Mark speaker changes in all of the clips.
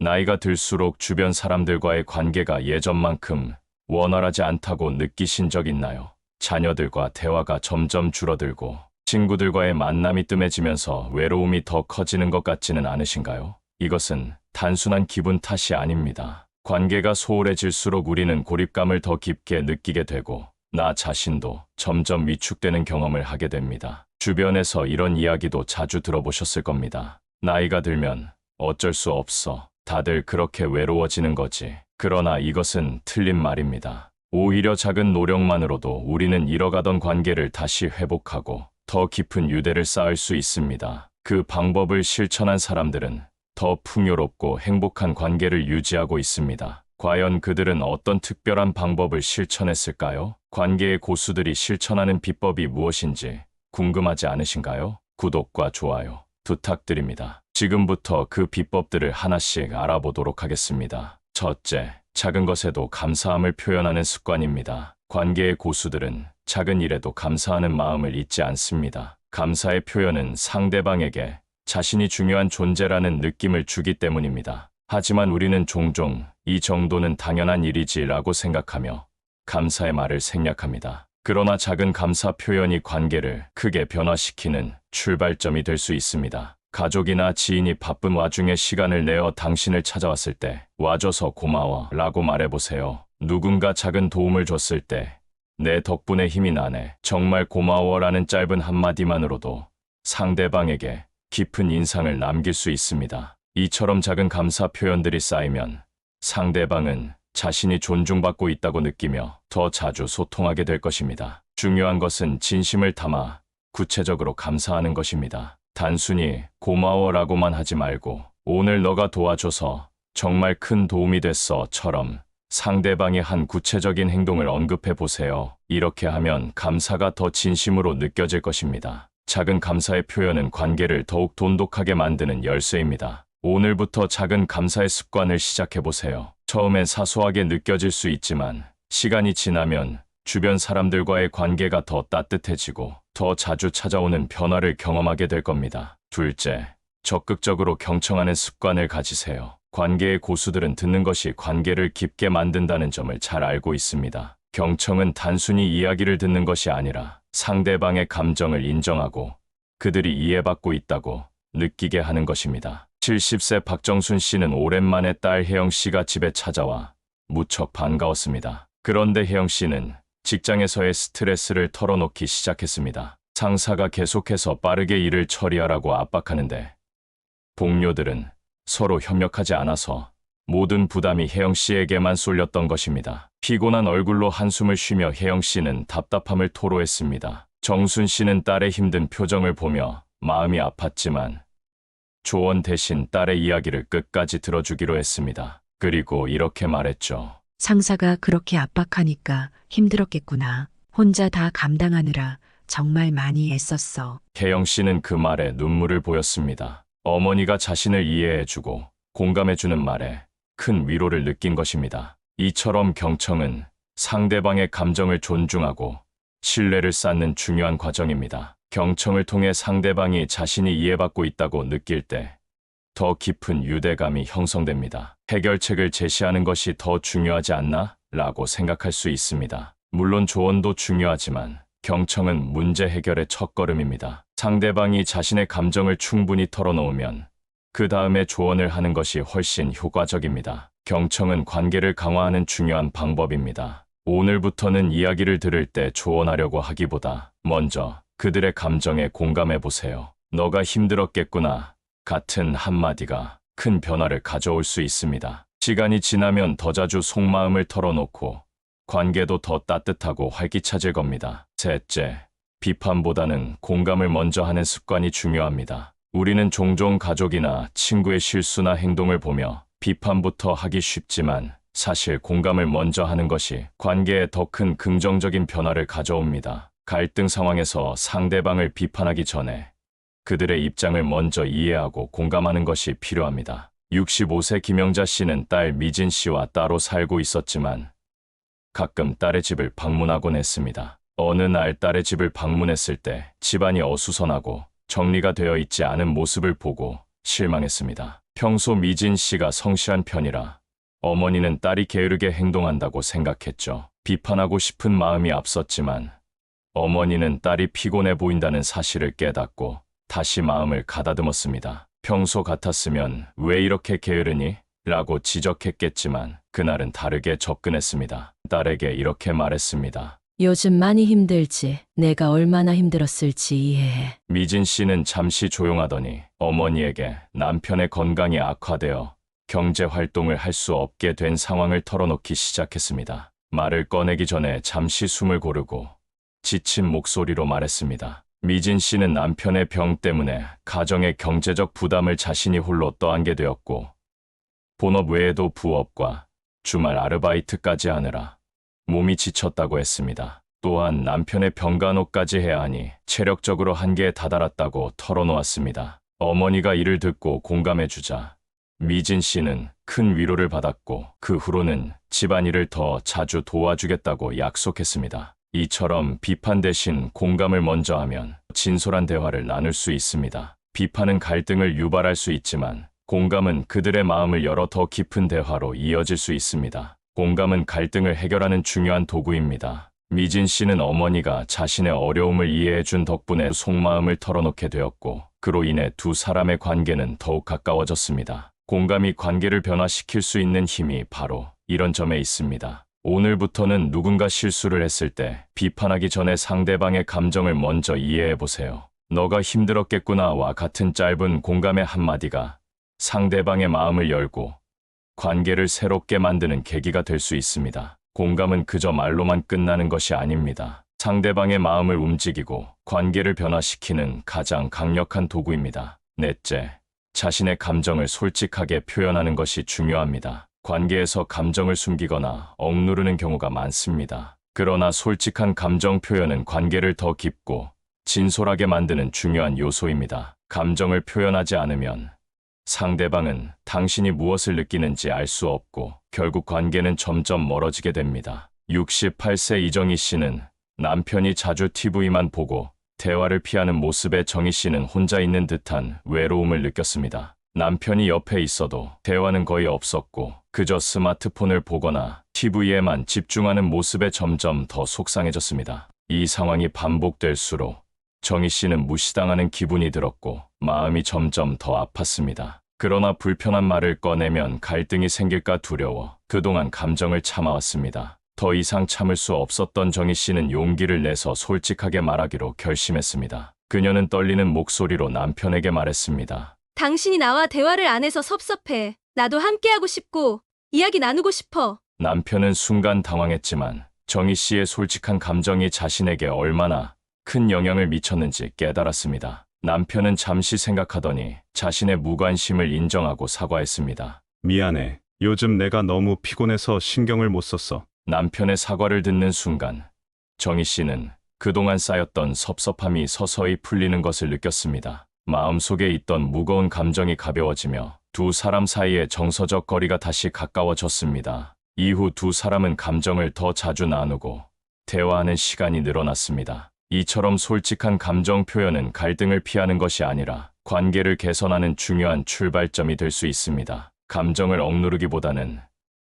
Speaker 1: 나이가 들수록 주변 사람들과의 관계가 예전만큼 원활하지 않다고 느끼신 적 있나요? 자녀들과 대화가 점점 줄어들고 친구들과의 만남이 뜸해지면서 외로움이 더 커지는 것 같지는 않으신가요? 이것은 단순한 기분 탓이 아닙니다. 관계가 소홀해질수록 우리는 고립감을 더 깊게 느끼게 되고 나 자신도 점점 위축되는 경험을 하게 됩니다. 주변에서 이런 이야기도 자주 들어보셨을 겁니다. 나이가 들면 어쩔 수 없어. 다들 그렇게 외로워지는 거지. 그러나 이것은 틀린 말입니다. 오히려 작은 노력만으로도 우리는 잃어가던 관계를 다시 회복하고 더 깊은 유대를 쌓을 수 있습니다. 그 방법을 실천한 사람들은 더 풍요롭고 행복한 관계를 유지하고 있습니다. 과연 그들은 어떤 특별한 방법을 실천했을까요? 관계의 고수들이 실천하는 비법이 무엇인지 궁금하지 않으신가요? 구독과 좋아요 부탁드립니다. 지금부터 그 비법들을 하나씩 알아보도록 하겠습니다. 첫째, 작은 것에도 감사함을 표현하는 습관입니다. 관계의 고수들은 작은 일에도 감사하는 마음을 잊지 않습니다. 감사의 표현은 상대방에게 자신이 중요한 존재라는 느낌을 주기 때문입니다. 하지만 우리는 종종 이 정도는 당연한 일이지라고 생각하며 감사의 말을 생략합니다. 그러나 작은 감사 표현이 관계를 크게 변화시키는 출발점이 될 수 있습니다. 가족이나 지인이 바쁜 와중에 시간을 내어 당신을 찾아왔을 때 와줘서 고마워 라고 말해보세요. 누군가 작은 도움을 줬을 때 내 덕분에 힘이 나네. 정말 고마워 라는 짧은 한마디만으로도 상대방에게 깊은 인상을 남길 수 있습니다. 이처럼 작은 감사 표현들이 쌓이면 상대방은 자신이 존중받고 있다고 느끼며 더 자주 소통하게 될 것입니다. 중요한 것은 진심을 담아 구체적으로 감사하는 것입니다. 단순히 고마워라고만 하지 말고 오늘 너가 도와줘서 정말 큰 도움이 됐어처럼 상대방의 한 구체적인 행동을 언급해 보세요. 이렇게 하면 감사가 더 진심으로 느껴질 것입니다. 작은 감사의 표현은 관계를 더욱 돈독하게 만드는 열쇠입니다. 오늘부터 작은 감사의 습관을 시작해 보세요. 처음엔 사소하게 느껴질 수 있지만 시간이 지나면 주변 사람들과의 관계가 더 따뜻해지고 더 자주 찾아오는 변화를 경험하게 될 겁니다. 둘째, 적극적으로 경청하는 습관을 가지세요. 관계의 고수들은 듣는 것이 관계를 깊게 만든다는 점을 잘 알고 있습니다. 경청은 단순히 이야기를 듣는 것이 아니라 상대방의 감정을 인정하고 그들이 이해받고 있다고 느끼게 하는 것입니다. 70세 박정순 씨는 오랜만에 딸 혜영 씨가 집에 찾아와 무척 반가웠습니다. 그런데 혜영 씨는 직장에서의 스트레스를 털어놓기 시작했습니다. 상사가 계속해서 빠르게 일을 처리하라고 압박하는데 동료들은 서로 협력하지 않아서 모든 부담이 혜영 씨에게만 쏠렸던 것입니다. 피곤한 얼굴로 한숨을 쉬며 혜영 씨는 답답함을 토로했습니다. 정순 씨는 딸의 힘든 표정을 보며 마음이 아팠지만 조언 대신 딸의 이야기를 끝까지 들어주기로 했습니다. 그리고 이렇게 말했죠.
Speaker 2: 상사가 그렇게 압박하니까 힘들었겠구나. 혼자 다 감당하느라 정말 많이 애썼어.
Speaker 1: 혜영 씨는 그 말에 눈물을 보였습니다. 어머니가 자신을 이해해주고 공감해주는 말에 큰 위로를 느낀 것입니다. 이처럼 경청은 상대방의 감정을 존중하고 신뢰를 쌓는 중요한 과정입니다. 경청을 통해 상대방이 자신이 이해받고 있다고 느낄 때 더 깊은 유대감이 형성됩니다. 해결책을 제시하는 것이 더 중요하지 않나? 라고 생각할 수 있습니다. 물론 조언도 중요하지만 경청은 문제 해결의 첫걸음입니다. 상대방이 자신의 감정을 충분히 털어놓으면 그 다음에 조언을 하는 것이 훨씬 효과적입니다. 경청은 관계를 강화하는 중요한 방법입니다. 오늘부터는 이야기를 들을 때 조언하려고 하기보다 먼저 그들의 감정에 공감해 보세요. 너가 힘들었겠구나 같은 한마디가 큰 변화를 가져올 수 있습니다. 시간이 지나면 더 자주 속마음을 털어놓고 관계도 더 따뜻하고 활기차질 겁니다. 셋째, 비판보다는 공감을 먼저 하는 습관이 중요합니다. 우리는 종종 가족이나 친구의 실수나 행동을 보며 비판부터 하기 쉽지만 사실 공감을 먼저 하는 것이 관계에 더 큰 긍정적인 변화를 가져옵니다. 갈등 상황에서 상대방을 비판하기 전에 그들의 입장을 먼저 이해하고 공감하는 것이 필요합니다. 65세 김영자 씨는 딸 미진 씨와 따로 살고 있었지만 가끔 딸의 집을 방문하곤 했습니다. 어느 날 딸의 집을 방문했을 때 집안이 어수선하고 정리가 되어 있지 않은 모습을 보고 실망했습니다. 평소 미진 씨가 성실한 편이라 어머니는 딸이 게으르게 행동한다고 생각했죠. 비판하고 싶은 마음이 앞섰지만 어머니는 딸이 피곤해 보인다는 사실을 깨닫고 다시 마음을 가다듬었습니다. 평소 같았으면 왜 이렇게 게으르니? 라고 지적했겠지만 그날은 다르게 접근했습니다. 딸에게 이렇게 말했습니다.
Speaker 3: 요즘 많이 힘들지. 내가 얼마나 힘들었을지 이해해.
Speaker 1: 미진 씨는 잠시 조용하더니 어머니에게 남편의 건강이 악화되어 경제 활동을 할 수 없게 된 상황을 털어놓기 시작했습니다. 말을 꺼내기 전에 잠시 숨을 고르고 지친 목소리로 말했습니다. 미진 씨는 남편의 병 때문에 가정의 경제적 부담을 자신이 홀로 떠안게 되었고 본업 외에도 부업과 주말 아르바이트까지 하느라 몸이 지쳤다고 했습니다. 또한 남편의 병간호까지 해야 하니 체력적으로 한계에 다다랐다고 털어놓았습니다. 어머니가 이를 듣고 공감해주자 미진 씨는 큰 위로를 받았고 그 후로는 집안일을 더 자주 도와주겠다고 약속했습니다. 이처럼 비판 대신 공감을 먼저 하면 진솔한 대화를 나눌 수 있습니다. 비판은 갈등을 유발할 수 있지만 공감은 그들의 마음을 열어 더 깊은 대화로 이어질 수 있습니다. 공감은 갈등을 해결하는 중요한 도구입니다. 미진 씨는 어머니가 자신의 어려움을 이해해준 덕분에 속마음을 털어놓게 되었고 그로 인해 두 사람의 관계는 더욱 가까워졌습니다. 공감이 관계를 변화시킬 수 있는 힘이 바로 이런 점에 있습니다. 오늘부터는 누군가 실수를 했을 때 비판하기 전에 상대방의 감정을 먼저 이해해보세요. 너가 힘들었겠구나와 같은 짧은 공감의 한마디가 상대방의 마음을 열고 관계를 새롭게 만드는 계기가 될 수 있습니다. 공감은 그저 말로만 끝나는 것이 아닙니다. 상대방의 마음을 움직이고 관계를 변화시키는 가장 강력한 도구입니다. 넷째, 자신의 감정을 솔직하게 표현하는 것이 중요합니다. 관계에서 감정을 숨기거나 억누르는 경우가 많습니다. 그러나 솔직한 감정 표현은 관계를 더 깊고 진솔하게 만드는 중요한 요소입니다. 감정을 표현하지 않으면 상대방은 당신이 무엇을 느끼는지 알 수 없고 결국 관계는 점점 멀어지게 됩니다. 68세 이정희 씨는 남편이 자주 TV만 보고 대화를 피하는 모습에 정희 씨는 혼자 있는 듯한 외로움을 느꼈습니다. 남편이 옆에 있어도 대화는 거의 없었고 그저 스마트폰을 보거나 TV에만 집중하는 모습에 점점 더 속상해졌습니다. 이 상황이 반복될수록 정희 씨는 무시당하는 기분이 들었고 마음이 점점 더 아팠습니다. 그러나 불편한 말을 꺼내면 갈등이 생길까 두려워 그동안 감정을 참아왔습니다. 더 이상 참을 수 없었던 정희 씨는 용기를 내서 솔직하게 말하기로 결심했습니다. 그녀는 떨리는 목소리로 남편에게 말했습니다.
Speaker 4: 당신이 나와 대화를 안 해서 섭섭해. 나도 함께하고 싶고 이야기 나누고 싶어.
Speaker 1: 남편은 순간 당황했지만 정희 씨의 솔직한 감정이 자신에게 얼마나 큰 영향을 미쳤는지 깨달았습니다. 남편은 잠시 생각하더니 자신의 무관심을 인정하고 사과했습니다.
Speaker 5: 미안해. 요즘 내가 너무 피곤해서 신경을 못 썼어.
Speaker 1: 남편의 사과를 듣는 순간 정희 씨는 그동안 쌓였던 섭섭함이 서서히 풀리는 것을 느꼈습니다. 마음속에 있던 무거운 감정이 가벼워지며 두 사람 사이의 정서적 거리가 다시 가까워졌습니다. 이후 두 사람은 감정을 더 자주 나누고 대화하는 시간이 늘어났습니다. 이처럼 솔직한 감정 표현은 갈등을 피하는 것이 아니라 관계를 개선하는 중요한 출발점이 될 수 있습니다. 감정을 억누르기보다는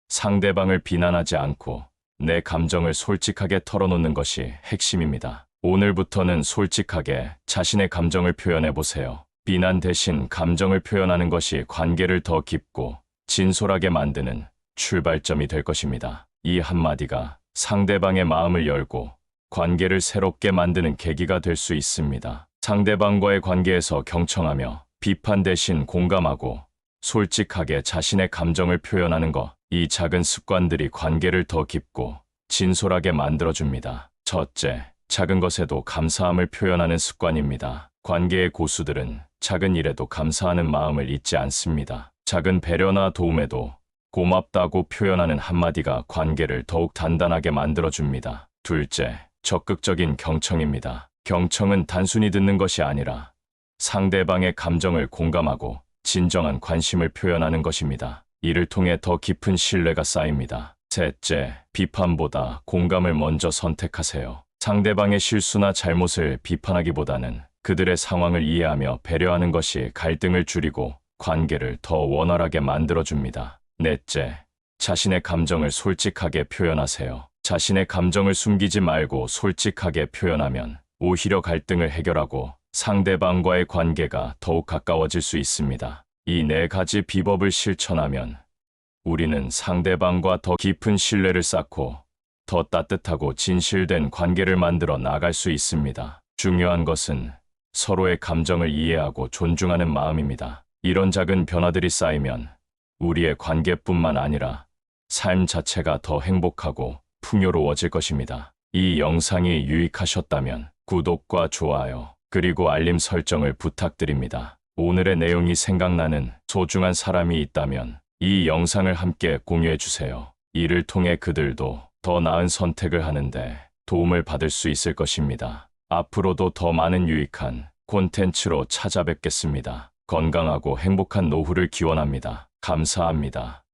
Speaker 1: 상대방을 비난하지 않고 내 감정을 솔직하게 털어놓는 것이 핵심입니다. 오늘부터는 솔직하게 자신의 감정을 표현해보세요. 비난 대신 감정을 표현하는 것이 관계를 더 깊고 진솔하게 만드는 출발점이 될 것입니다. 이 한마디가 상대방의 마음을 열고 관계를 새롭게 만드는 계기가 될 수 있습니다. 상대방과의 관계에서 경청하며 비판 대신 공감하고 솔직하게 자신의 감정을 표현하는 것, 이 작은 습관들이 관계를 더 깊고 진솔하게 만들어줍니다. 첫째, 작은 것에도 감사함을 표현하는 습관입니다. 관계의 고수들은 작은 일에도 감사하는 마음을 잊지 않습니다. 작은 배려나 도움에도 고맙다고 표현하는 한마디가 관계를 더욱 단단하게 만들어줍니다. 둘째, 적극적인 경청입니다. 경청은 단순히 듣는 것이 아니라 상대방의 감정을 공감하고 진정한 관심을 표현하는 것입니다. 이를 통해 더 깊은 신뢰가 쌓입니다. 셋째, 비판보다 공감을 먼저 선택하세요. 상대방의 실수나 잘못을 비판하기보다는 그들의 상황을 이해하며 배려하는 것이 갈등을 줄이고 관계를 더 원활하게 만들어줍니다. 넷째, 자신의 감정을 솔직하게 표현하세요. 자신의 감정을 숨기지 말고 솔직하게 표현하면 오히려 갈등을 해결하고 상대방과의 관계가 더욱 가까워질 수 있습니다. 이 네 가지 비법을 실천하면 우리는 상대방과 더 깊은 신뢰를 쌓고 더 따뜻하고 진실된 관계를 만들어 나갈 수 있습니다. 중요한 것은 서로의 감정을 이해하고 존중하는 마음입니다. 이런 작은 변화들이 쌓이면 우리의 관계뿐만 아니라 삶 자체가 더 행복하고 풍요로워질 것입니다. 이 영상이 유익하셨다면 구독과 좋아요, 그리고 알림 설정을 부탁드립니다. 오늘의 내용이 생각나는 소중한 사람이 있다면 이 영상을 함께 공유해 주세요. 이를 통해 그들도 더 나은 선택을 하는데 도움을 받을 수 있을 것입니다. 앞으로도 더 많은 유익한 콘텐츠로 찾아뵙겠습니다. 건강하고 행복한 노후를 기원합니다. 감사합니다.